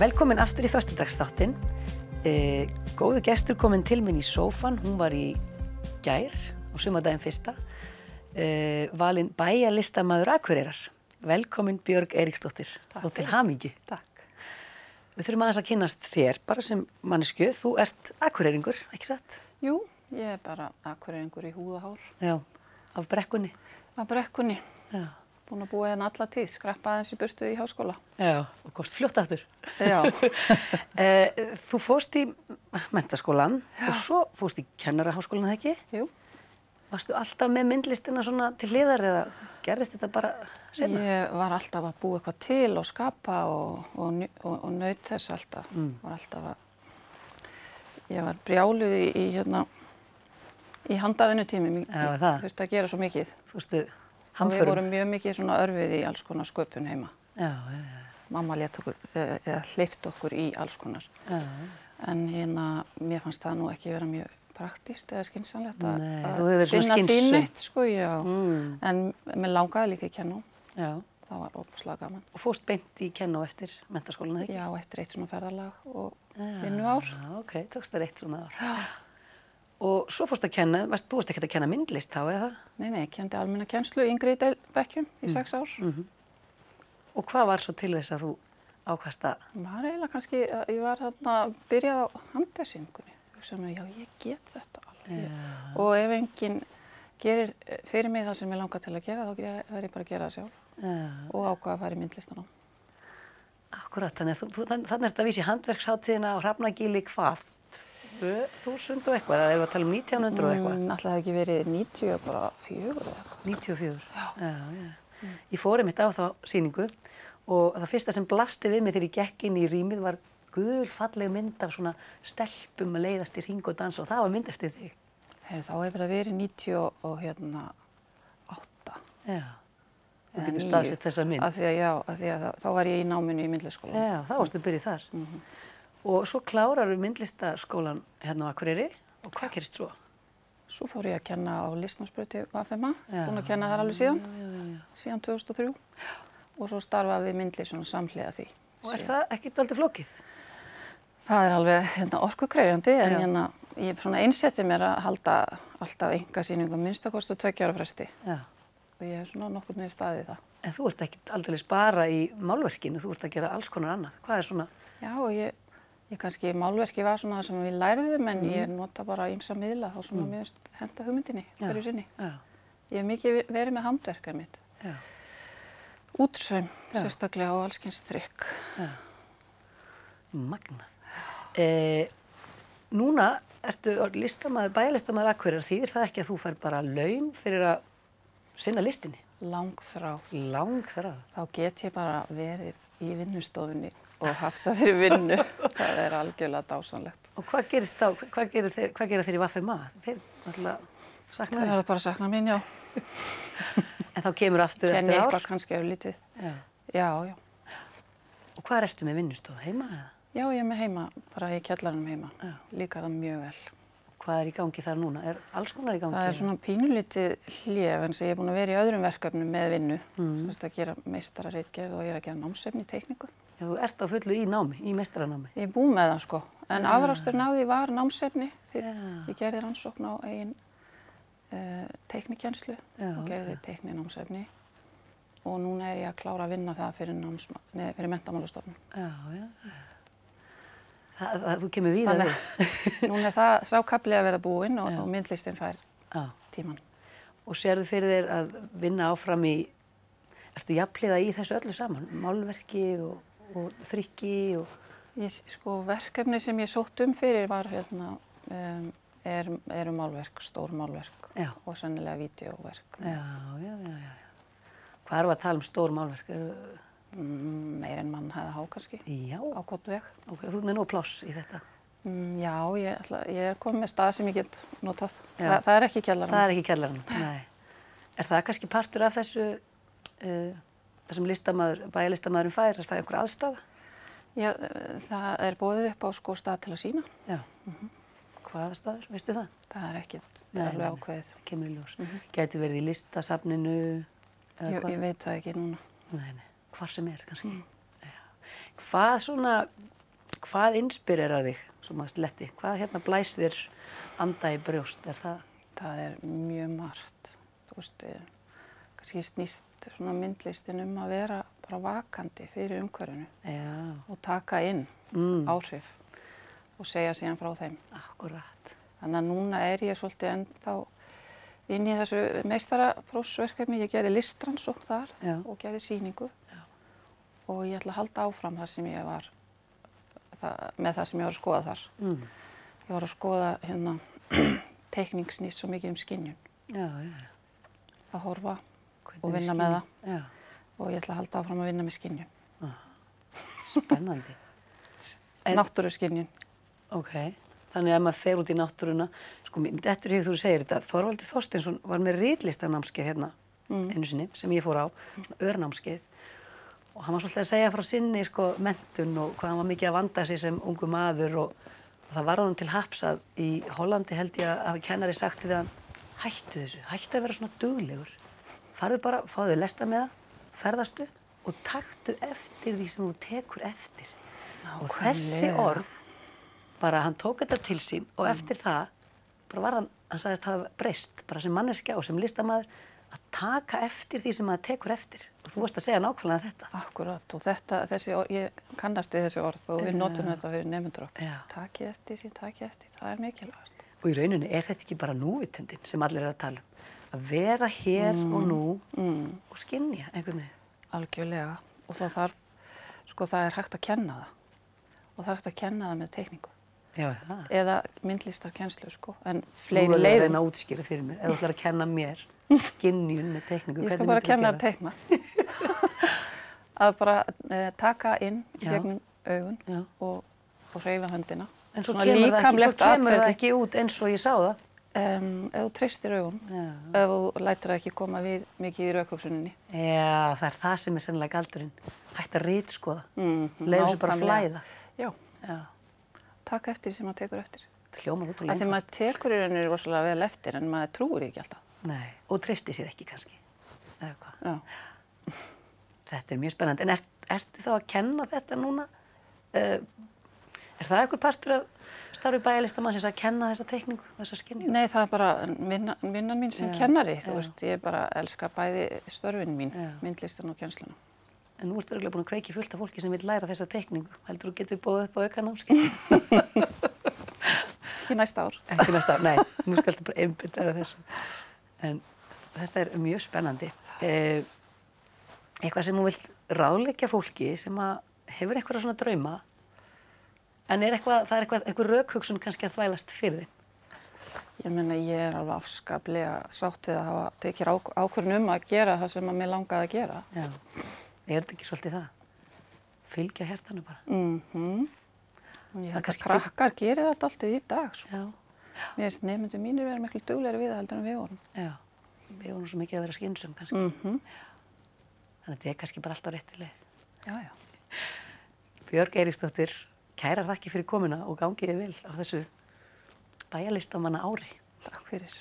Velkomin aftur í föstudagsþáttinn. Góður gestur kominn til mín í sófann. Hún var í gær á sumardaginn fyrsta. Valin bæjarlistamaður Akureyrar. Velkomin Björg Eiríksdóttir. Og til hamingju. Takk. Við þurfum aðeins að kynnast þér, bara sem manneskju. Þú ert akureyringur, ekki satt? Jú, ég er bara akureyringur í húð og hár. Já, af brekkunni. Af brekkunni. Já. Búin að búa hérna alla tíð, skreppa aðeins í burtu í háskóla. Já, og komst fljótt aftur. Já. Þú fórst í menntaskólan og svo fórst í kennaraháskólan, eða ekki? Jú. Varstu alltaf með myndlistina svona til hliðar eða gerðist þetta bara seinna? Ég var alltaf að búa eitthvað til og skapa og naut þess alltaf. Var alltaf ég var brjáluð í handavinnutímum. Já, það. Þurfti að gera svo mikið. Fórstu Og við hamförum? vorum mjög mikið svona örfið í alls konar sköpun heima. Já, já, já. Mamma lét okkur, eða hleypt okkur í alls konar. Já. En mér fannst það nú ekki vera mjög praktískt eða skynsamlegt Nei, þú hefur verið svona sinna því skynsöm. neitt, sko, já. En mér langaði líka í kennó. Já. Það var óbúslega gaman. Og fórst beint í kennó eftir menntaskólan, eða ekki? Já, eftir eitt svona ferðalag og vinnuár. Já, ok, tókst þér eitt svona ár. Já. Og svo fórst að kenna, þú varst ekki að kenna myndlist þá, eða? Nei, ég kendi almenna kennslu í yngri bekkjum í 6 ár. Og hvað var svo til þess að þú ákvast að? Var eiginlega kannski, ég var þarna að byrja á handbessingunni. Hugsaði mér, já, ég get þetta alveg. Já. Og ef enginn gerir fyrir mig það sem ég langar til að gera, þá verð ég bara að gera það sjálf. Já. Og ákvað að fara í myndlistan á. Akkurat, þannig að þetta vísi handverksháttíðina á Hrafnagili hvað? 2000 og eitthvað, eða erum við að tala um 1900 og eitthvað? Alltaf það ekki verið 94 eða eitthvað. 94? Já. Ég fór einmitt á þá sýningu og það fyrsta sem blasti við mig þegar ég gekk inn í rýmið var gulfalleg mynd af svona stelpum að leiðast í hring og dansa og það var mynd eftir þig. Þá hefur það verið 98. Já. Þú getur staðsett þessa mynd. Af því að þá var ég í náminu í myndlistaskólanum. Já, þá varstu byrjuð þar. Og svo klárar við myndlistaskólan hérna á Akureyri og hvað gerist svo? Svo fór ég að kenna á listnámsbrauti VFMA, búin að kenna þar alveg síðan, síðan 2003 og svo starfaði við myndlist svona samhliða því. Og er það ekki dálítið flókið? Það er alveg orkukrefjandi en ég svona einsetti mér að halda alltaf einkasýningum minnstakosti 2 ára fresti. Já. Og ég hef svona nokkurn veginn staðið í það. En þú ert ekki aldeilis bara í málverkinu, þú ert að gera alls konar annað. Hvað er svona? Já, og ég kannski málverki var svona það sem við læriðum en ég nota bara ýmsa miðla þá svona mér henta hugmyndinni hverju sinni. Já. Ég hef mikið verið með handverkið mitt. Já. Útsaum, sérstaklega á alls kyns trikk. Já. Magna. Núna ertu bæjarlistamaður Akureyrar, þýðir það ekki að þú fær bara laun fyrir að sinna listinni? Langþráð. Langþráð. Þá get ég bara verið í vinnustofunni og haft það fyrir vinnu. Það er algjörlega dásanlegt. Og hvað gerist þá? Hvað gera þeir í VFMA? Þeir náttúrulega sakna þig? Það er bara að sakna mín, já. En þá kemur aftur eftir ár? Kenni eitthvað kannski örlítið. Já. Já, já. Og hvað ertu með vinnustofu? Heima eða? Já, ég er með heima, bara í kjallaranum heima. Já. Líkar það mjög vel. Hvað er í gangi þar núna? Er alls konar í gangi? Það er svona pínulítið hléf en ég er búin að vera í öðrum verkefnum með vinnu. Að gera meistararitgerð og ég er að gera námsefni í teikningu. Já, þú ert á fullu í námi, í meistaranámi. Ég er búin með það sko, en afraksturinn af því var námsefni. Ég gerði rannsókn á eigin teiknikennslu og gerði teikninámsefni og núna er ég að klára að vinna það fyrir Menntamálastofnun. Já, já. Þú kemur víðar við. Núna er það sákafli að vera búinn og myndlistin fær tíman. Og sérðu fyrir þér að vinna áfram ertu jafnhliða í þessu öllu saman? Málverki og þrykki og... Sko, verkefni sem ég sótt fyrir var eru málverk, stór málverk og sennilega vídeóverk. Já. Hvað erum við að tala um stór málverk? Meir en mann hefði há kannski. Já. Á gott veg. Ok, þú með nóg pláss í þetta? Já, ég er komið með stað sem ég get notað. Það er ekki kjallarann. Það er ekki kjallarann, nei. Er það kannski partur af þessum bæjarlistamaðurinn fær? Er það einhver aðstaða? Já, það er boðið upp á sko stað til að sýna. Já. Hvaða staður, veistu það? Það er ekkert alveg ákveðið. Það kemur í ljós. Gæti verið í listasafninu? Ég veit það ekki núna. Nei. Hvar sem er kannski. Hvað inspirerar þig, svona sletti? Hvað hérna blæs þér anda í brjóst, það? Það mjög margt. Þú veist, kannski snýst svona myndlistin að vera bara vakandi fyrir umhverfinu. Já. Og taka inn áhrif og segja síðan frá þeim. Akkúrat. Þannig að núna ég svolítið ennþá inn í þessu meistaraprófsverkefni. Ég gerði listrannsókn þar og gerði sýningu. Já. Og ég ætla að halda áfram það sem ég var, með það sem ég var að skoða þar. Ég var að skoða hérna, teikning snýst svo mikið skynjun. Já. Að horfa og vinna með það. Já. Og ég ætla að halda áfram að vinna með skynjun. Spennandi. Náttúruskynjun. Ok. Þannig að maður fer út í náttúruna. Sko, eftir þú segir þetta, Þorvaldur Þorsteinsson var með ritlistanámskeið hérna einu sinni, sem ég fór á, svona örnámskeið. Og hann var svolítið að segja frá sinni, menntun og hvað hann var mikið að vanda sig sem ungu maður og það var honum til happs að í Hollandi held ég að hafi kennari sagt við hann, hættu þessu, hættu að vera svona duglegur. Farðu bara, fáðu lesta með það, ferðastu og taktu eftir því sem þú tekur eftir. Og þessi orð, bara hann tók þetta til sín og eftir það, bara var hann sagðist hafa breyst, bara sem manneskja og sem listamaður, að taka eftir því sem maður tekur eftir. Og þú varst að segja nákvæmlega þetta. Akkurat, og ég kannast við þessi orð og við notum þetta fyrir nemendur okkar. Takið eftir sín, takið eftir, það mikilvægast. Og í rauninni þetta ekki bara núvitundin sem allir að tala um. Að vera hér og nú og skynja einhvern veginn. Algjörlega. Og það hægt að kenna það. Og það hægt að kenna það með teikningu. Já, það. Eða myndlistarkennslu, en fleiri leiðum. Nú að reyna að útskýra fyrir mér, ef þú ætlar að kenna mér skynjun með teikningu. Ég skal bara kenna þér teikna. Að bara taka inn í gegnum augun og hreyfa höndina. En svo kemur það ekki út eins og ég sá það. Ef þú treystir augun, ef þú lætur það ekki koma við mikið í rökhugsuninni. Já, það það sem sennilega galdurinn. Hægt að ritskoða. Leyfa þessu bara að flæða. Já. Taka eftir sem maður tekur eftir. Það hljómar útrúlega einfalt. Því maður tekur í rauninni rosalega vel eftir en maður trúir ekki alltaf. Nei, og treystir sér ekki kannski. Eða hvað? Já. Þetta mjög spennandi. En ertu þá að kenna þetta núna? Það einhver partur af starfi bæjarlistamannsins að kenna þessa teikningu, þessa skynjun? Nei, það bara vinnan mín sem kennari. Þú veist, ég bara elska bæði störfin mín, myndlistin og kennsluna. En nú ertu örugglega búin að kveikja fullt af fólki sem vil læra þessa teikningu. Heldur þú getur boðið upp á aukanámskeið? Ekki næsta ár. Ekki næsta ár, nei. Nú skaltu bara einbeita þér að þessu. En þetta mjög spennandi. Eitthvað sem þú vilt ráðleggja fólki sem hefur einhverja svona drauma, en einhver rökhugsun kannski að þvælast fyrir þig? Ég meina, ég alveg afskaplega sátt við að hafa tekið ákvörðun að gera það sem mér langaði að gera. Já. Þetta ekki svolítið það? Fylgja hjartanu bara? Ég held að krakkar gerir þetta alltaf í dag. Já. Mér finnst nemendur mínir vera miklu duglegri við það heldur en við vorum. Já, við vorum svo mikið að vera skynsum kannski. Þannig að þetta kannski bara alltaf rétti leið. Já. Björg Eiríksdóttir, kærar þakkir fyrir komuna og gangiði vel á þessu bæjarlistamanna ári. Takk fyrir.